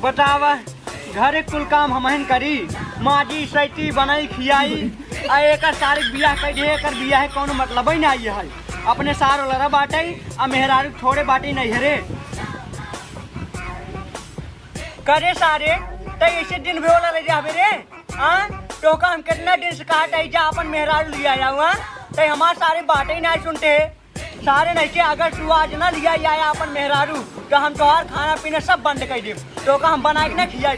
बतावा घरे कुल काम हमहन करी, माजी सैती बनाई खियाई, एकर सारे बियाह कर दे, एकर बियाह है कौनो मतलब ही नहीं है। अपने सारो लड़ा बाटे आ मेहरारू थोड़े बाटे नहीं हरे करे सारे तो ऐसे दिन भी होला ले जाबे रे। हाँ तो का हम कितना दिन से कहा जा अपन मेहरारू लिया जाऊँ तो हमारे सारे बाटे ही नहीं सुनते सारे नहीं के। अगर तू आज ना लिया आया अपन मेहरारू तो हम तोहार खाना पीना सब बंद कर दे, तो का हम बना के ना खिया।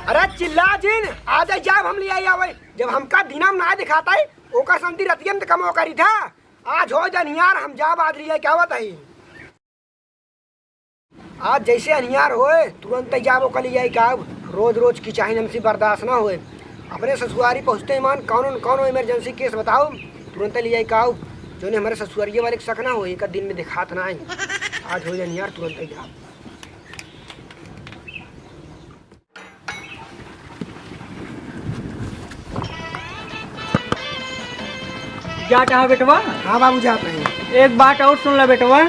अरे चिल्ला जिन आज जब हम लिया आवे जब हमका दिनम ना दिखाता है ओका संति रतियन कम करी था। आज हो जनियार हम जब आज लिया क्या होता है। आज जैसे अनियार होए तुरंत जाब ओका लिया का रोज रोज की चाहे हमसे बर्दाश्त ना होए। अपने ससुरारी पहुँचते मान कौन इमरजेंसी केस बताओ तुरंत लिया का जो हमारे ससुरारिये वाले शक ना हो एक दिन में दिखात ना है। आज हो जनियार तुरंत जा क्या चाह बेटवा? हाँ बाबू जाते हैं। एक बात और सुन ला बेटवा,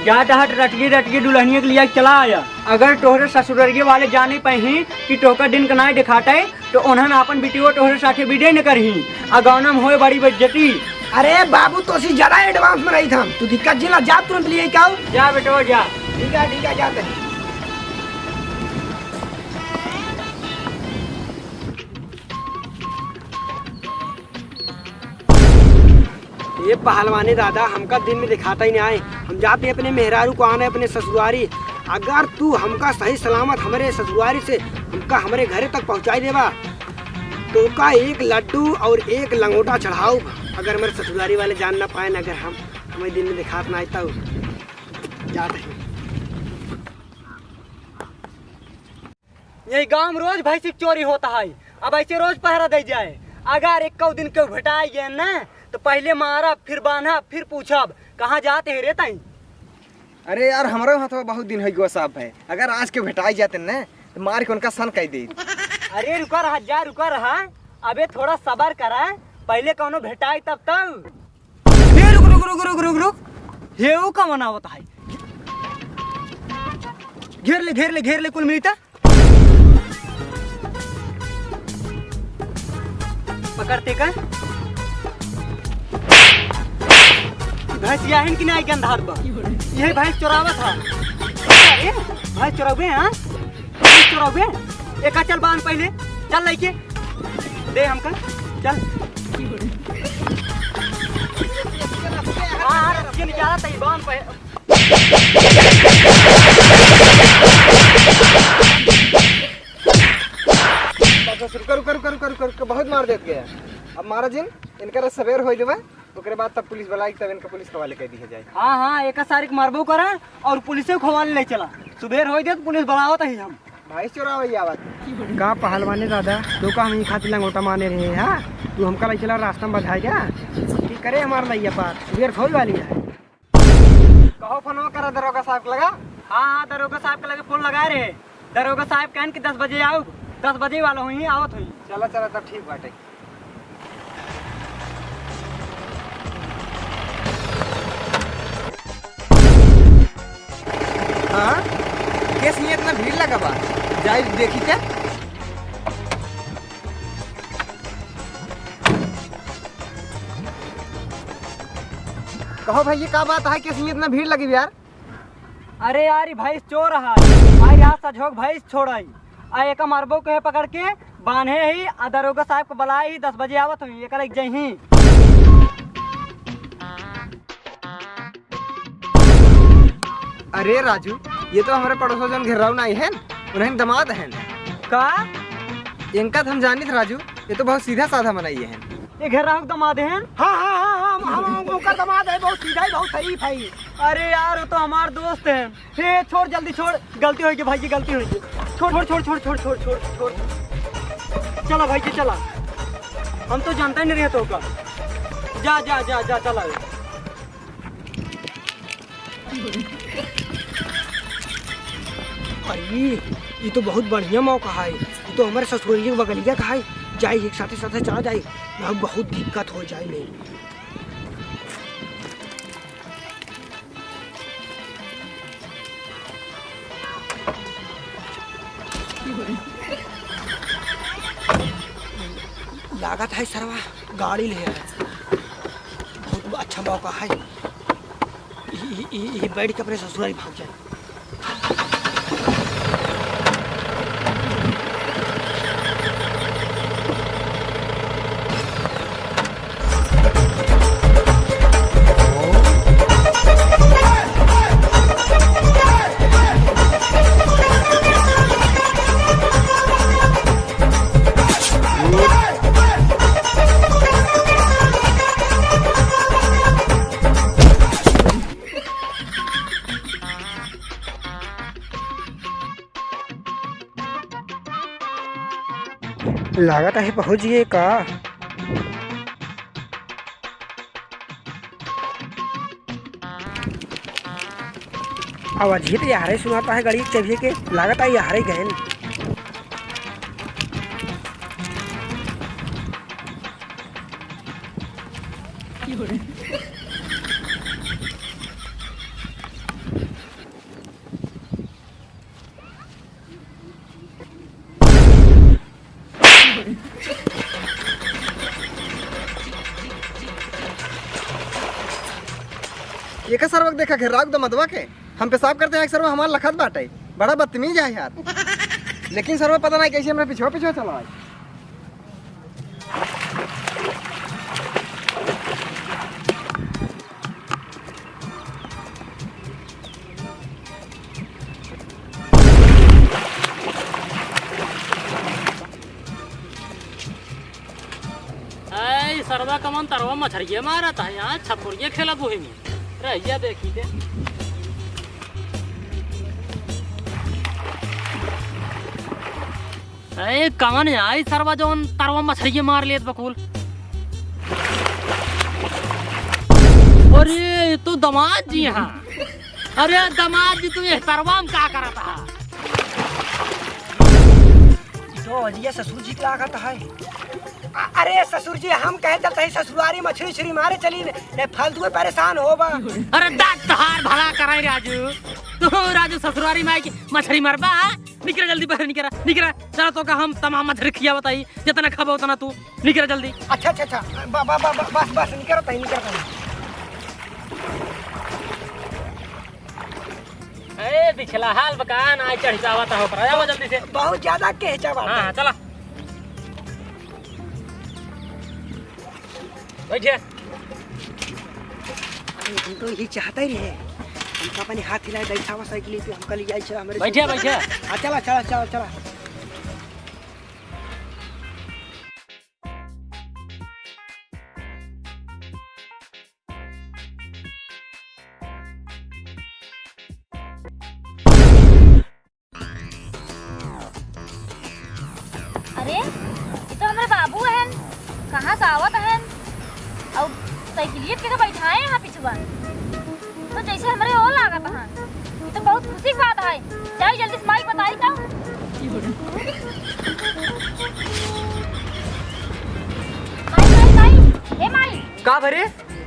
जाट हट रटगी दुल्हनिया के लिए चला आया। अगर तोहरे ससुरारिये वाले जाने पाही कि टोका दिन का ना दिखाता है तो उन्होंने अपन बेटियों तोहरे साथे विदे न करही अगौना में होए बड़ी बेइज्जती। अरे बाबू तो सी ज्यादा एडवांस में रही था तू दिक्कत जिला जा तुरंत लिए क्या जा बेटवा जा। ठीक है जाते हैं। ये पहलवानी दादा हमका दिन में दिखाता ही नहीं आए। हम जाते अपने मेहरारू को आने अपने ससुरारी। अगर तू हमका सही सलामत हमारे ससुरारी से हमका हमारे घरे तक पहुंचाई देवा तो का एक लड्डू और एक लंगोटा चढ़ाओ। अगर मेरे ससुरारी वाले जान ना पाए ना अगर हम हमें दिन में दिखात ना आता जाते हैं। यही गांव में रोज भैंसी चोरी होता है, अब ऐसे रोज पहरा दे जाए। अगर एक दिन क्यों भेटाई गए ना तो पहले मारा फिर बांधा फिर पूछब कहाँ जाते हैं रे ताई। अरे यार हमारे वहाँ तो बहुत दिन हो साहब है। अगर आज के भेटाई जाते न तो मार के उनका सन कह दे। अरे रुका रहा जा रुका रहा, अबे थोड़ा सबर करा पहले कौनो भेटाई तब तक। रुक रुक रुक रुक रुक रुक हेऊ का मना होता है। घेर ले कुल मिलता पकड़ते का भैंस याहिन की नहीं गंधार बा यही भैंस चोरावा था। अरे भैंस चोरावे हाँ भैंस चोरावे एक चल बांध पहले चल लेके दे हमका चल। हाँ रस्सी निकाला था बांध पे। रुक बहुत मार देत गया। अब मारा जिन इनका सवेर हो जाए ओकरे बाद तब पुलिस बुलाई तब इनका पुलिस हवाले कर दिया जाए। हाँ एक सारिक मारबो करा और पुलिस को खवाले ले चला सुबेर हो जाए तो पुलिस बुलावत ही हम भाई चोरा आवत का पहलवानी दादा तो का हम खातिर लंगोटा माने रहे। हाँ तू हमका ले चला रास्ता में बधाई क्या की करे हमारा लैया पार सुबेर खोल वाली है। कहो फोन करा दरोगा साहब लगा। हाँ दरोगा साहब के लगे फोन लगाए रहे। दरोगा साहब कहन कि 10 बजे आओ 10 बजे वाला हुई आवत हुई। चला तब ठीक बाटे। हाँ केस में इतना भीड़ लगा बा जाए देखी क्या। कहो भाई ये क्या बात है केस में इतना भीड़ लगी यार। अरे यार भैंस चोर रहा आई यहाँ सजोग भैंस छोड़ाई आ एक मारबो के पकड़ के बांधे ही आ दरोगा साहब को बुलाई ही 10 बजे आवत हुई एक लग जाही। अरे राजू ये तो हमारे पड़ोस जन घेराव नहीं है उन्हें दामाद है का इनका तो हम जानी थे राजू ये तो बहुत सीधा साधा बनाई है। ये घेराव दमाद है। हाँ हम उनका दामाद है बहुत सीधा ही बहुत शरीफ है। अरे यार वो तो हमारे दोस्त है। हे छोड़ जल्दी छोड़ गलती होगी भाई की गलती होगी छोड़ छोड़ छोड़ छोड़ छोड़ छोड़ छोड़ छोड़ चला भाई जी चला हम तो जानता ही नहीं रहे तो का जा जा जा जा चला। अरे ये तो बहुत बढ़िया मौका है। ये तो हमारे ससुरिये बगलिया का है जाए एक साथ चला जाए बहुत दिक्कत हो जाए नहीं। लागत है सरवा गाड़ी ले आया। बहुत अच्छा मौका है, ये बैठ के अपने ससुराल भाग जाए। लागत है पहुंच गए का। आवाज तो यार सुनाता है गाड़ी चबिए के, लागत है यार गए। ये का सरवा देखा घेरा एकदम मदवा के हम पेशाब करते हैं, सरवा हमारा लखत बाटे बड़ा बदतमीज है यार। लेकिन सरवा पता नहीं कैसे हमारे पीछे पीछे चला है। सरवा कमन तरवा मछरिया मारा था यहाँ छपुरिया खेला बुही में रहिया देखी थे। अरे कमन आई सरवा जोन तरवा मछरिया मार लिया बकुल। अरे तू दामाद जी हाँ। अरे दामाद जी तू ये तरवा में क्या करा था? तो अजिया ससुर जी का लागत है। अरे ससुर जी हम कहे चलते हैं ससुरारी मछली छुरी मारे चली ने फालतू परेशान होबा। अरे दातार भला कराई राजू, तू राजू ससुरारी माई की मछली मरबा। निकल जल्दी बाहर निकल निकल। चलो तो का हम तमाम मछली खिया बताई, जितना खाबो उतना तू निकल जल्दी। अच्छा अच्छा अच्छा बस बस निकलता है निकलता है। ए पिछला हाल बकान आई चढ़ जावता हो पर आवा जल्दी से। बहुत ज्यादा कहचा बात। हां चला बैठिए। हम तो यही चाहते ही रहे, हमका अपने हाथ हिलाए बैठा हुआ साइकिल पे हमका ले जाए चला हमारे। बैठिए बैठिए। हां चला चला चला चला। अरे ये तो हमारे बाबू हैं, कहाँ से आवत हैं और साइकिलिए पे बैठाए यहाँ पिछुआ तो जैसे हमारे और लागत हैं। ये तो बहुत खुशी की बात है। जाओ जल्दी से माई बताई जाओ। माई माई माई ए माई का भरे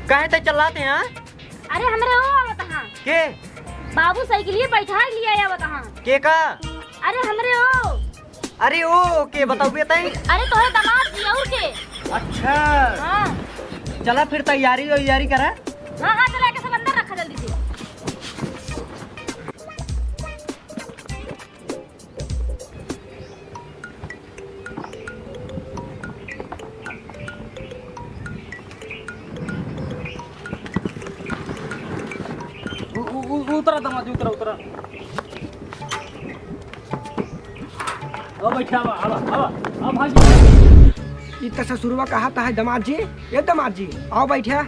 कहे तक चलाते हैं? अरे हमारे और आवत हैं के बाबू साइकिलिए बैठा लिया आवत हैं। के का? अरे हमारे ओ अरे ओ के बताओ बताई। अरे तोहरे दामाद जी और के। अच्छा हाँ चला फिर तैयारी करा। हाँ हाँ चला के सब अंदर रखा जल्दी से। उतरा दामाद उतरा उतरा। अब बैठा अब भाई। इतना ससुरवा कहा था है दामाद जी। ये दामाद जी आओ बैठा।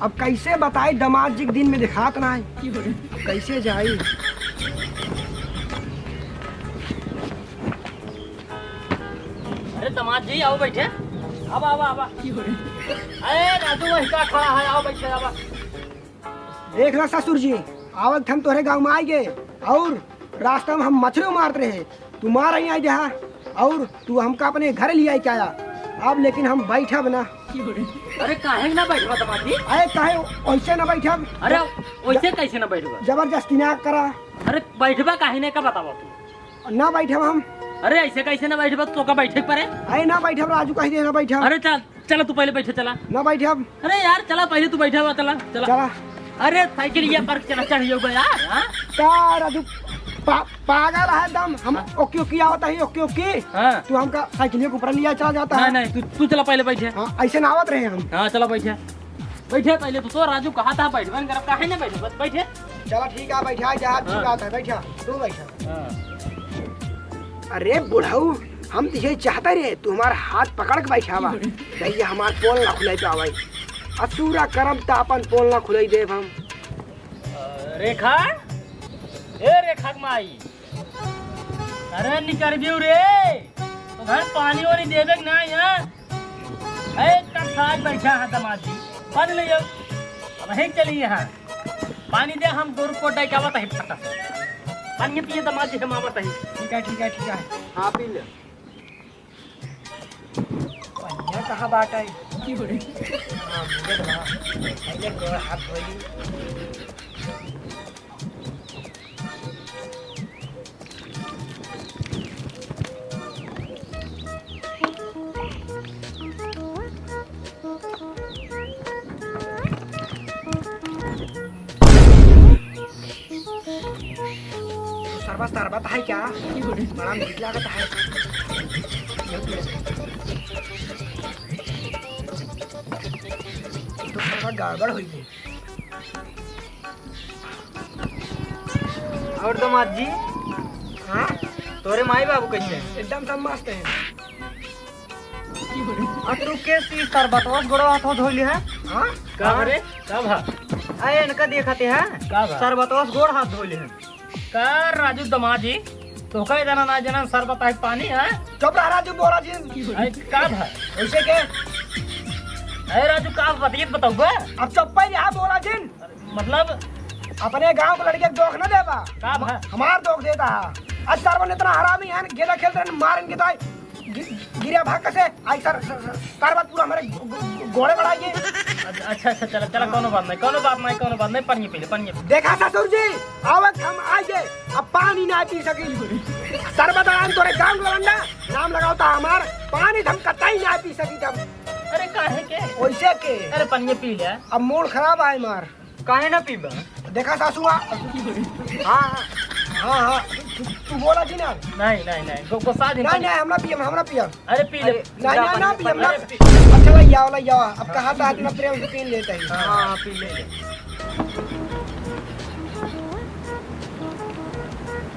अब कैसे बताई दामाद जी के दिन में दिखात ना है, अब कैसे जाई। अरे दामाद जी आओ बैठे। अब अरे राजू वही का खड़ा है, आओ बैठे। अब देख ला ससुर जी, आवत हम तोहरे गांव में आई गए और रास्ता में हम मछली मारते रहे, तू मार आई आई जहाँ और तू हमका अपने घर ले आई क्या। अब लेकिन हम बैठा बना। अरे काहे ना बैठवा दामाद जी? अरे काहे वैसे ना बैठा। अरे वैसे कैसे ना बैठवा? जबरदस्ती ना करा। अरे बैठवा काहे ने का बताओ तू? ना बैठा हम अरे ऐसे कैसे ना बैठे तो का बैठे परे। अरे ना बैठे राजू, कहीं दे ना बैठे। अरे चल चला तू पहले बैठे चला। ना बैठे। अरे यार चला पहले तू बैठा हुआ चला चला। चला। अरे साइकिल ये पर चला चाहिए होगा यार। हाँ क्या राजू पागल है एकदम। हम ओके ओके आवता है ओके ओके। हाँ तू हमका साइकिल के ऊपर लिया चला जाता है। नहीं तू चला पहले बैठे। हाँ ऐसे ना आवत रहे हम। हाँ चला बैठे बैठे पहले तो राजू कहा था बैठ बन कर काहे ना बैठे बस बैठे। चला ठीक है बैठा जा। ठीक आता है बैठा तू बैठा। हाँ। अरे बुढ़ऊ हम तो यही चाहते रे तू हमारा हाथ पकड़ के बैठा हुआ नहीं हमार पोल ना खुलाई पावे। असूरा करम तो अपन पोल ना खुलाई देव हम। रेखा ए रेखा माई अरे निकर बिउ रे तो घर पानी वानी देवे के ना यहाँ ए तब साथ बैठा है दमादी पानी ले जाओ। अब है चलिए यहाँ पानी दे हम गोर को डाई क्या बताए फटा पानी पिए दमादी हम आवत है। ठीक है ठीक है ठीक है। हाँ पी ले। पानी कहाँ बात है की हो रही। हाँ मुझे पहले गोर हाथ धोई। सरबत है क्या बड़ा मीठ लागत है। तो सरबत गड़बड़ हुई है। और दामाद जी हाँ तोरे माई बाबू कैसे हैं? एकदम सब मस्त है। तू के सी सरबतवा गोड़वा हाथ धोली है। हाँ का रे का भा अरे इनका देखते हैं का बा? सरबतवा गोड़ हाथ धोली है। का राजू दमादी तो कई जना ना जना शरबत है पानी है। चुप रहा राजू बोला जी। अरे का भा ऐसे के अरे राजू का बताइए बताओ बे। अब चुप ही यहाँ बोला जिन मतलब अपने गांव के लड़के दोख न देबा का भा हमार दोख देता है। आज सरवन इतना हरामी है गेला खेलते हैं मार इनके तो गिरिया भाग कैसे आई सर सरबत पूरा हमारे घोड़े बढ़ाइए। अच्छा अच्छा चला चला कोनो बात नहीं पानी पी ले। देखा ससुर जी आवत हम आइए अब पानी ना पी सकी। सरबत आराम तोरे गांव के लंडा नाम लगाता हमार पानी हम कतई ना पी सकी। तब अरे काहे के वैसे के अरे पानी पी ले। अब मूड खराब है मार काहे ना पीबा? देखा सासू हाँ हाँ हाँ तू बोला जी ना। नहीं गुस्सा दिन नहीं हमरा पियम अरे पी ले नहीं ना पियम ना। अच्छा ला अब कहा था इतना प्रेम से पी लेता है। हाँ पी ले।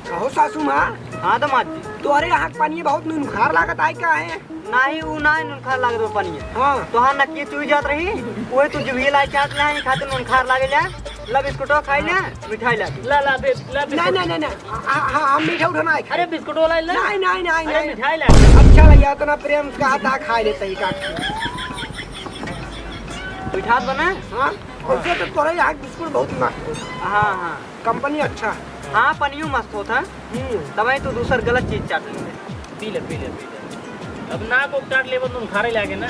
कहो सासू माँ हाँ दामाद जी तुम्हारे यहाँ के पानी बहुत नुनखार लागत आई का है। नहीं उ नहीं नुनखार लागे तो पानी हाँ तोहार नकिए चुई जात रही ओए तू जुही लाई चाट ला खातिर नुनखार लागे जा। ला बिस्कुटो खाई ले मिठाई ला ला नहीं हाँ हम मीठा उठाना है। अरे बिस्कुट वाला ले नहीं मिठाई ला। अच्छा लगा इतना प्रेम से कहा था खा लेते ही काट मिठास बना। हाँ उससे तो तुम्हारे यहाँ बिस्कुट बहुत मस्त होता। हाँ हाँ कंपनी अच्छा हाँ पनियो मस्त होता दवाई तो दूसर गलत चीज चाट ले। पी ले अब ना को काट ले बंद खारे लागे ना।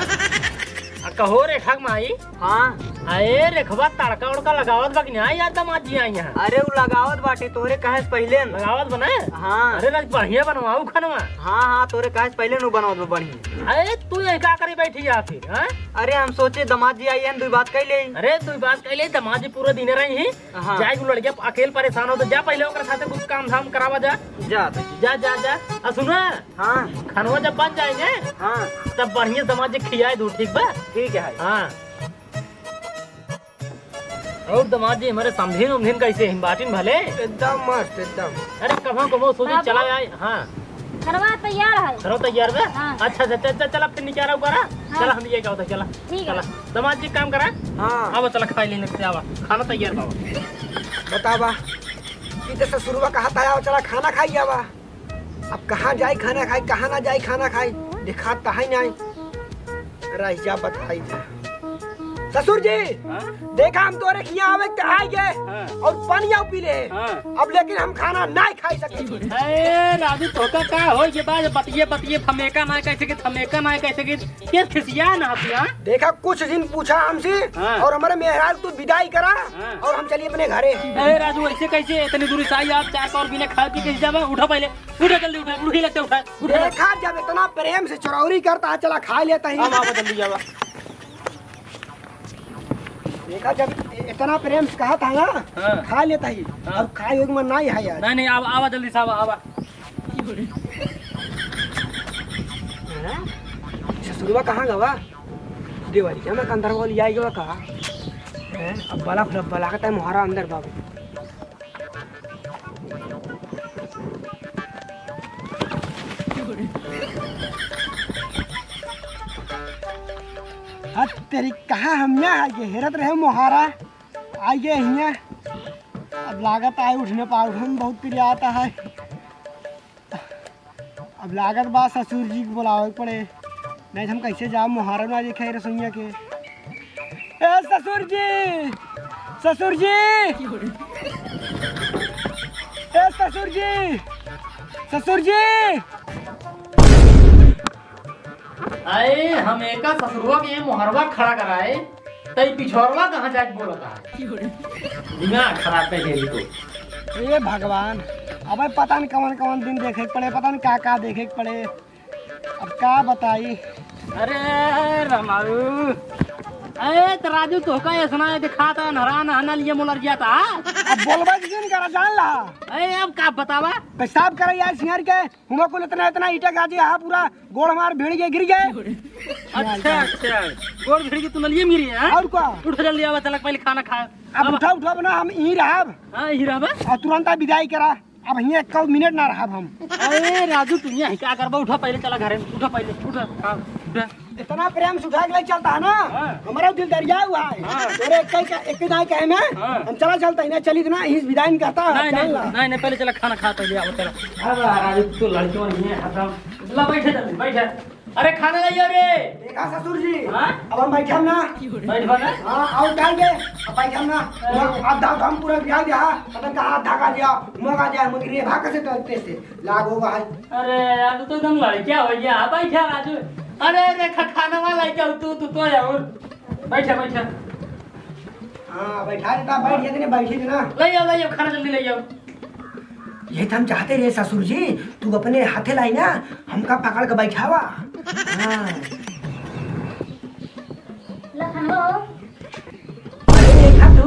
आ कहो रे ठग माई हाँ अरे रेखवा तड़का उड़का लगावत बाकी नहीं यार दमाद जी आई यहाँ। अरे उ लगावत बाटे तोरे कहे से पहले न। लगावत बना हाँ अरे राज बढ़िया बनवाऊ खनवा। हाँ तोरे कहे से पहले नु बनवत बा बढ़िया। अरे तू यही का करे बैठी जा फिर। हाँ अरे हम सोचे दामाद जी आई हैं दो बात कह ले। अरे तू बात कहले दमाद जी पूरा दिन रही ही हाँ। जाए को लड़के अकेले परेशान हो तो जा पहले ओकर साथे कुछ काम धाम करावा जा जा जा जा जा। आ सुना हाँ खानवा जब बन जाएंगे हाँ तब बढ़िया दमाद जी खियाए दूर ठीक बा। ठीक है। हाँ और दमाद जी हमारे समझीन उमझीन कैसे हिम्बाटिन भले एकदम मस्त एकदम। अरे कभो सोची बाबू। चला आए। हाँ खाना तैयार है। चलो तैयार बे। हाँ। अच्छा चल फिर निकारा करा। हाँ। चला हम ये क्या होता चला ठीक है। चला दमाद जी काम करा। हाँ अब चला खाई लेने से आवा खाना तैयार बाबा। बतावा कि ससुरवा कहा था चला खाना खाई जावा। अब कहाँ जाए खाना खाई कहाँ ना जाए खाना खाई दिखा है नहीं रह जा बताई जा ससुर जी हाँ? देखा हम तोरे खिया आवे के आई गए हाँ। और पानी पी ले हाँ। अब लेकिन हम खाना नहीं खाई सके। अरे राजू तोका का हो ये बात बतिये बतिये थमेका ना कैसे कि थमेका ना कैसे कि ये खिसिया ना पिया। देखा कुछ दिन पूछा हमसे हाँ। और हमारे मेहराज तू विदाई करा हाँ। और हम चलिए अपने घरे। अरे राजू ऐसे कैसे इतनी दूरी से आई आप चाय और बिना खा पी कैसे जावा उठो पहले उठो जल्दी उठो उठी लगते उठा उठा देखा जब इतना प्रेम से चरौरी करता है चला खा लेता ही। हम आओ जल्दी जावा। देखा जब इतना प्रेम से कहा था ना हाँ। खा लेता ही हाँ। अब खाए योग में नहीं है यार। नहीं नहीं आवा आवा जल्दी से आवा आवा। ससुरवा कहाँ गवा देवरिया में कंदर वाली आई गवा कहा अब बला फ्लब बला का टाइम हमारा अंदर बाबू। हाँ तेरी कहाँ हम यहाँ आइए हेरत रहे मोहारा आइए यहाँ अब लागत आए उठने पा उठने बहुत प्रिय आता है। अब लागत बात ससुर जी को बुलावे पड़े नहीं हम कैसे जाओ मोहारा ना देखे रसोइया के। ए ससुर जी ससुर जी ए ससुर जी ससुर जी अरे हम एका ससुरवा के मोहरवा खड़ा कराए तई पिछोरवा कहाँ जाके बोलता है दिमाग खराब पे गेली तो। ये भगवान अब पता नहीं कौन कौन दिन देखे के पड़े पता नहीं का देखे के पड़े अब का बताई। अरे रमारू अरे तो राजू तो का ये सुना दिखाता नहरा नहाना लिए मोलर गया था। अब बोलबा जिन करा जान ला अरे अब का बतावा पेशाब करे यार सिंगार के हुआ को इतना इतना ईटा गाजी हाँ पूरा गोड़ हमार भिड़ गए गिर गए। अच्छा अच्छा गोड़ भिड़ की तू नलिए मिरी है और क्या उठ जल्दी आवा चलक पहले खाना खा। अब उठा उठा बना हम यहीं रहब हां हीरा बा और तुरंत विदाई करा अब यहीं एक मिनट ना रहब हम। अरे राजू तू यहाँ क्या करबा उठा पहले चला घरे उठा पहले उठा हां उठा। इतना प्रेम से उठा के ले चलता है ना हाँ। हमारा दिल दरिया हुआ है हाँ। तेरे एक दाई कहे में हाँ। हम चला चलता है ना चली ना इस विदाई नहीं कहता नहीं जान नहीं ला। नहीं नहीं पहले चला खाना खा पहले आओ चला। अब राजू तू लड़कियों नहीं है हटम ला बैठे जल्दी बैठे। अरे खाना लाइए रे देखा ससुर जी हाँ? अब हम बैठे हम ना बैठ बना हाँ और डाल दे अब बैठे हम ना अब दा हम पूरा ब्याह दिया मतलब कहा धागा दिया मगा दिया मगर रे भाग से तलते से लाग होगा है। अरे यार तो एकदम लड़किया हो गया बैठा राजू। अरे रेखा खाना वाला क्या तू तू तो यार बैठा बैठा हाँ बैठा देता बैठ गए बैठी थी ना ले आओ खाना जल्दी ले आओ। ये तो हम चाहते रहे ससुर जी तू अपने हाथे लाई ना हमका पकड़ के बैठावा। हाँ लखनऊ अरे देखा तू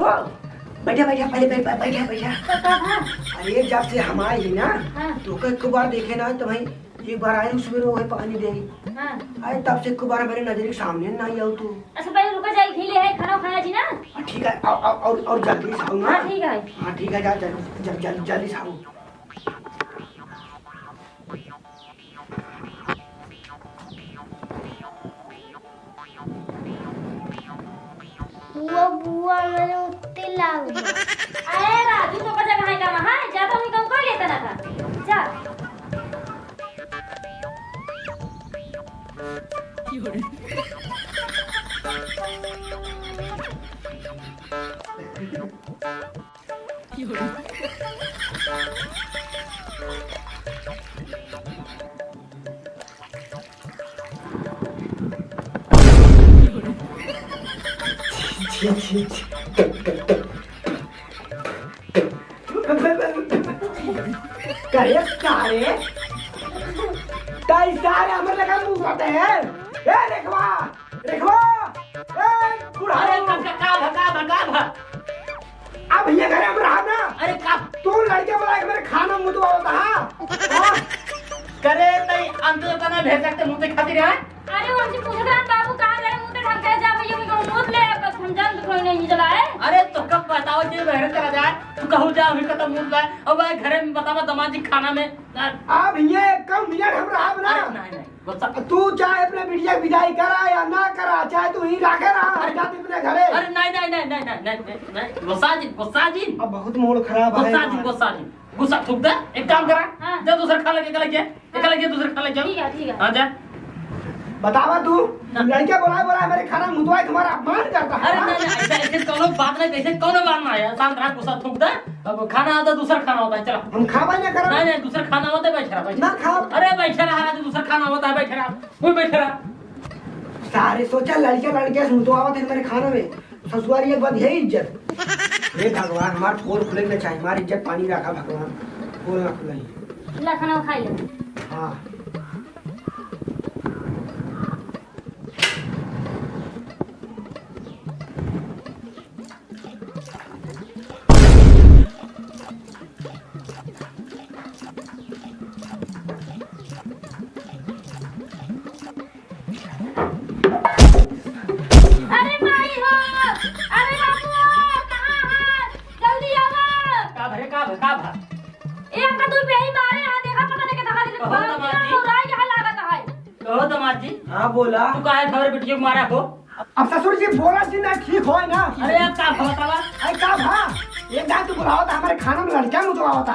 बैठा बैठा पहले बैठा बैठा बैठा। पता था अरे जब से हम आए ही ना हाँ। तो एक बार देखे ना तो भाई एक बार आए उसमें वो पानी देगी हाँ अरे तब से एक बार मेरे नजर के सामने ना आई आओ तू। अच्छा पहले रुका जाए खिले है खाना खाया जी ना। ठीक है और जल्दी से आओ ना। हाँ ठीक है हाँ ठीक है जा जल्दी से आओ। बुआ बुआ मेरे उत्ते लाग अरे राजू तो का जगह है का वहां जाता हूं कौन कर लेता ना था जा। करे सारे ताई सारे हमारे लगा मुंह करते हैं। ए देखवा देखवा ए बुढ़ा अरे का भगा अब ये घरे में रहा ना। अरे का तू लड़के बुला के मेरे खाना मुंह दुआ होता है करे तई अंत तो ना भेज सकते मुंह से खातिर है। अरे वो हमसे पूछ रहा बाबू कहां गए मुंह ढक के जा भैया को मुंह ले बस हम जान तो कोई नहीं जलाए। अरे तो कब बताओ जे बहरे चला जाए तू कहू जा अभी खत्म मुंह जाए अब भाई घरे में बतावा दमाद जी खाना में अब ये कम मिनट हम रहा ना। नहीं गुस्सा तू चाहे अपने बिटिया विदाई करा या ना करा चाहे तू ही रखे रहा जाते अपने घरे। अरे नहीं गुस्सा जी अब बहुत मूड खराब है। गुस्सा थूक दे एक काम करा हाँ। जा दूसरा खा लगे दूसरा खा लगे ठीक है हाँ जा बतावा तू लड़के बोला मेरे खाना मुदवाए तुम्हारा अपमान करता है। अरे नहीं ऐसे ऐसे कोनो बात नहीं, कैसे कोनो बात ना है, शांत रहा, गुस्सा थूक दे। अब खाना आता दूसरा खाना होता है, चलो हम खावा ना करो। नहीं नहीं दूसरा खाना होता है, बैठ रहा ना खाओ। अरे बैठ रहा, दूसरा खाना होता है, बैठ रहा, कोई बैठ रहा। सारे सोचा लड़के से मुदवावा थे मेरे खाना में, ससुरारी एक बात यही इज्जत। हे भगवान हमार पोल खुले ना चाहिए, हमारी इज्जत पानी रखा भगवान, पोल ना खुलाई। ला खाना खाई ले। हाँ अरे माई हो, अरे बाबू कहाँ है, जल्दी आओ। का भरे का भा ए हमका तू बेही मारे हां, देखा पता नहीं के धका दे। कहो तो मार दी। पूरा यहाँ लागत है। कहो दामाद जी, हाँ बोला। तू काहे खबर बिटियो मारा को? अब ससुर जी बोला जी ना ठीक हो ना। अरे अब का बतावा। अरे का भा एक दान तू बुलाओ था हमारे खाना में लड़का मुदवावा था।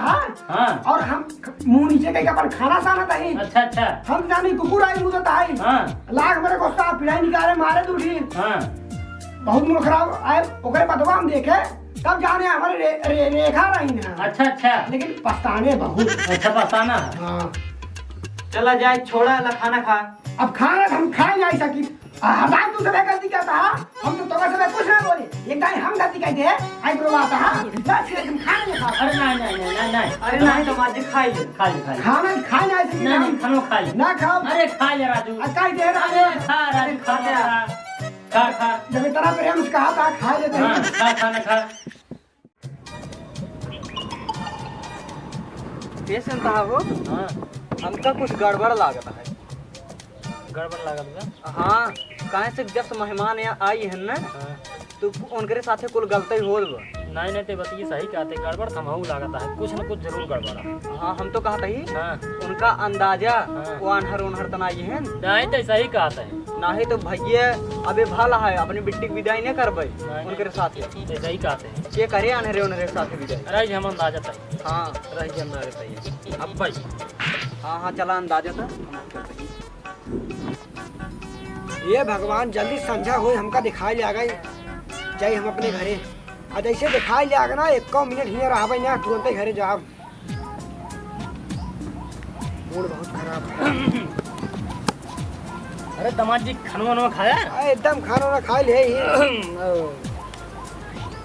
हाँ और हम मुंह नीचे कहीं पर खाना साना था ही। अच्छा अच्छा हम जानी कुकुर आई मुझे ताई। हाँ लाख मेरे को साफ पिलाई निकाले मारे दूठी। हाँ बहुत मुंह खराब आए ओकरे बदवा हम देखे तब जाने हमारे रेखा रही ना। अच्छा अच्छा लेकिन पछताने बहुत। अच्छा बताना है। हाँ चला जाए छोड़ा ला खाना खा। अब खाना हम खाए नहीं सकी। हमारे तू सब गलती करता है, हम तो तुम्हारे सब कुछ नहीं बोले, एक टाइम हम गलती कहते हैं आई बुलवाता है बस फिर हम खाना नहीं खाता। अरे नहीं नहीं नहीं नहीं नहीं अरे नहीं तो माजी खाई ले। खा ले खा ले। खाना खाए नहीं सकी। नहीं नहीं खानो खा ले। ना खाओ। अरे खा ले राजू। कहीं दे रहा अरे खा राजू खा ले खा खा जब इतना प्रेम से कहा था खा लेते हाँ हैं। खा खाना खा। पेशेंट साहब हो, हाँ हमका कुछ गड़बड़ लागत है। गड़बड़ लागत बा। हाँ काहे से जब से मेहमान यहाँ आई है ना हाँ। तो उनके साथे कुल गलती होल बा। नहीं नहीं ते बतिए सही कहते, गड़बड़ थमहू लागत है, कुछ न कुछ जरूर गड़बड़ है। हाँ हम तो कहते ही हाँ उनका अंदाजा हाँ। वो अनहर तना है नहीं तो सही कहते हैं। नहीं तो भैया अबे भला है अपनी बिट्टी की विदाई नहीं करबे नहीं। उनके साथे ते सही कहते हैं। ये करे अनहरे साथे विदाई। अरे हम अंदाजा था। हाँ रही हमारे सही। अब भाई हाँ हाँ चला अंदाजा था। ये भगवान जल्दी संझा हो हमका दिखाई ले आ गई जाए हम अपने घरे। आज ऐसे दिखाई ले आ गए ना 1 मिनट ही रहा ना तुरंत ही घरे जाओ। मूड बहुत खराब है। अरे दामाद जी खाना वाना खाया? एकदम खाना ना खा ले ही।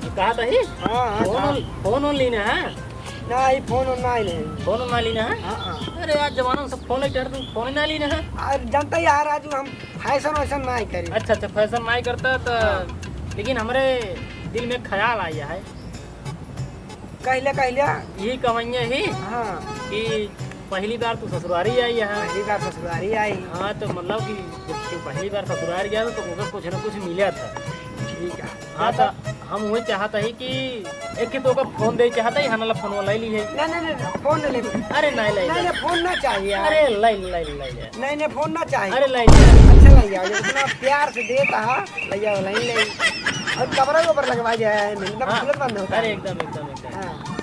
कहा था ही? हाँ हाँ फोन लेना है ना ही फोन ना ही ले। फोन ना लेना है। हाँ अरे आज जमाना में सब फोन लेते हैं, तुम फोन ना लेना है। और जानता ही यार आज हम फैशन वैसन ना ही करी। अच्छा अच्छा फैशन नहीं करता तो लेकिन हमारे दिल में ख्याल आया है कहले यही कमाइया ही हाँ कि पहली बार तू ससुरारी आई है। पहली बार ससुरारी आई। हाँ तो मतलब कि जब तू पहली बार ससुरारी गया तो उनको कुछ न कुछ मिला था। ठीक है। हाँ तो हम वही चाहता ही कि एक के तो का फोन दे चाहता ही हमारा फोन ले ली है। नहीं फोन नहीं ले। अरे नहीं ले नहीं फोन ना चाहिए यार। अरे ले नहीं फोन ना चाहिए। अरे ले अच्छा लग जाओ इतना प्यार से देता है ले जाओ नहीं ले। और कमरा के ऊपर लगवा जाए एकदम तुरंत बंद होता अरे है। एकदम हाँ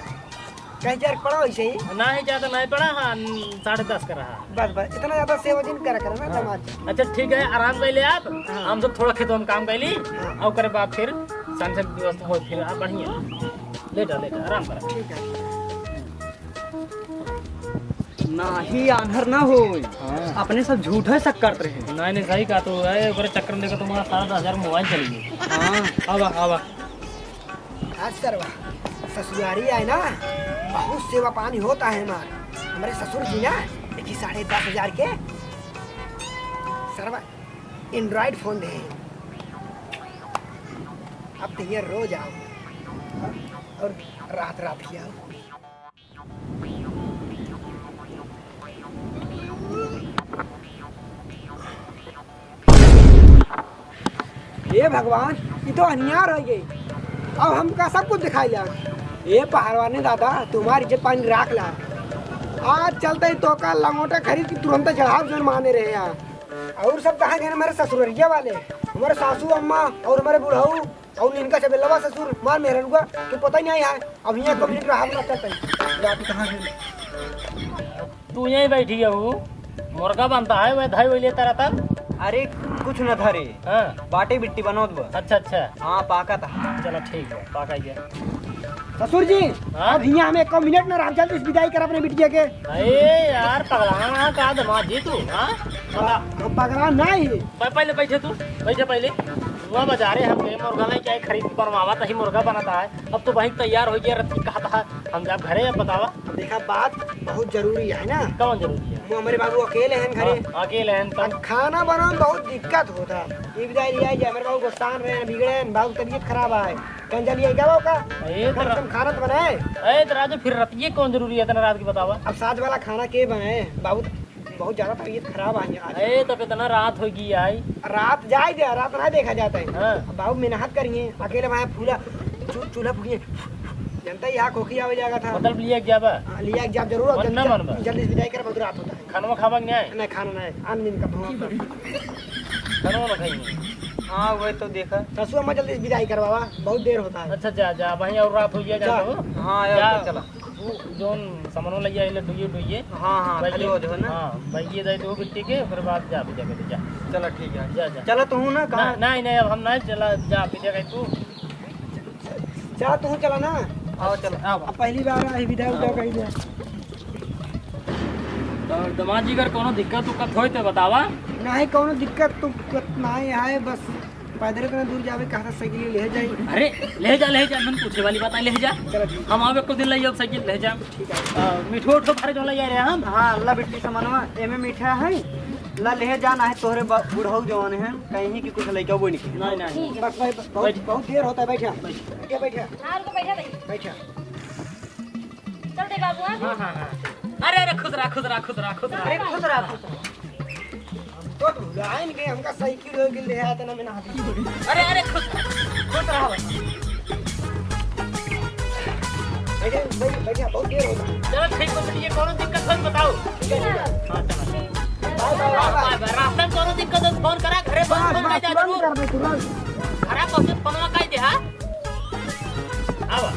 कहीं जार पड़ा वैसे ही ना ही ज्यादा नहीं पड़ा। हाँ 10:30 का रहा। बस इतना ज्यादा सेवा दिन करा ना दामाद। अच्छा ठीक है आराम कर ले आप। हम सब थोड़ा खेतों में काम कर ली और करे बाद फिर संसद व्यवस्था हो फिर आप बढ़िया लेटा आराम करा। ठीक है। ना ही अनहर ना हो अपने सब झूठे शक करते रहे। नहीं सही कहा तो है ओकरे चक्कर में देखो तुम्हारा 10,000 मोबाइल चली गई। हाँ आवा आज सरवा ससुरारी आए ना बहुत सेवा पानी होता है हमारे ससुर जी ना देखिए 10,500 के सरवा एंड्रॉइड फोन दे। अब तो ये रोज आओ और रात ही आओ। ये भगवान ये तो अनियार हो गई। अब हमका सब कुछ दिखाई ला। ये पहलवानी दादा तुम्हारी इज्जत पानी राख ला। आज चलते ही तो का लंगोटा खरीद के तुरंत चढ़ाव जो माने रहे यहाँ। और सब कहाँ गए हमारे ससुररिया वाले हमारे सासू अम्मा और हमारे बुढ़ऊ और इनका सब लवा ससुर मार मेरे हुआ तो पता ही नहीं है। अब यहाँ कभी रहा कहाँ तू यहीं बैठी है वो मुर्गा बनता है वह धाई वही लेता रहता। अरे कुछ न था रे, हाँ बाटे बिट्टी बनोत बा। अच्छा अच्छा हाँ पाका था। चलो ठीक है पाका गया। ससुर जी हाँ? अब यहाँ हमें 1 मिनट न रह जल्दी से विदाई कर अपने बिटिया के। अरे यार पगला का दमाद जी तू हाँ बता पगड़ा नहीं पहले बैठे तू बैठे पहले वह बाजारे हमके मुर्गा नहीं क्या खरीद के बनवावा तही मुर्गा बनाता है। अब तो वही तैयार हो गया रत्ती कहा था हम जब घरे अब बतावा। अब देखा बात बहुत जरूरी है ना, कौन जरूरी है? वो हमारे बाबू अकेले हैं घरे। हाँ, अकेले हैं अब तब खाना बनाने में बहुत दिक्कत होता है। ये विदाई लिया जाए मेरे बाबू गोस्तान रहे हैं, बिगड़े हैं, बाबू तबीयत खराब है। कंजा लिया क्या बाबू का कम खाना तो बनाए। अरे तो राजू फिर रतिये कौन जरूरी है इतना रात की बतावा। अब साथ वाला खाना के बनाए बाबू, बहुत ज्यादा तबीयत खराब है आज। अरे तो कितना रात होगी आई। रात जाए दे, रात ना देखा जाता है। हाँ। अब बाबू मेहनत करिए अकेले वहाँ फूला चूल्हा फूकिए, जनता यहाँ खोखी आवे जाएगा था। मतलब लिया क्या बा लिया एग्जाम जरूर हो, वरना मनबा। जल्दी से विदाई कर, बहुत रात होता है। खाना खावा नहीं आए नहीं खाना नहीं, आनंद का भगवान खाना ना खाएंगे। हाँ वही तो देखा। ससुर अम्मा जल्दी से विदाई कर बाबा, बहुत देर होता है। अच्छा जा जा वहीं और रात हो गया जा जा। तो हाँ जा। यार चला। वो जोन सामान ले जाए डुइये डुइये हाँ हाँ खाली हो जाओ ना। हाँ बैठिए जाए तो बिट्टी के फिर बाद जा भी जाके जा चलो ठीक है। जा जा चलो तू ना कहाँ? नहीं नहीं अब हम नहीं चला जा भी जाके तू चला तू चला ना, आओ चलो। अब पहली बार आई विदाई उदाई कही दे। और दमाद जी अगर कोनो दिक्कत उक्कत होई तो बतावा। नहीं कोनो दिक्कत तो नहीं है, बस पैदल इतना दूर जावे कहा था साइकिल ले जाए। अरे ले जा मन पूछे वाली बात है ले जा। चलो ठीक हम आवे को दिन ले जाओ साइकिल ले जा। ठीक है। मिठो उठो भरे जो ले जा रहे हैं हम। हाँ अल्लाह बिट्टी सामानवा एमे मीठा है ला ले जाना है तोहरे बुढ़ऊ जवान है कहीं की कुछ लेके वो नहीं। नहीं नहीं बस भाई बहुत देर होता है, बैठा बैठा बैठा हाँ रुको बैठा भाई बैठा। चल दे बाबू हाँ हाँ हाँ हाँ अरे खुदरा खुदरा खुदरा खुदरा अरे खुश रहा खुश रहा। तो लाइन के हमका साइकिल हो ले आया था ना मैंने हाथ। अरे खुदरा बैठा बैठा बहुत देर होता है। चलो ठीक है ये कोनो दिक्कत हो बताओ। हाँ चलो बाय बाय बाय। रास्ता में कोनो दिक्कत हो फोन करा घरे फोन कर जा तुरंत कर दे तुरंत। खराब पहुंचे फोनवा काई दे हां आवा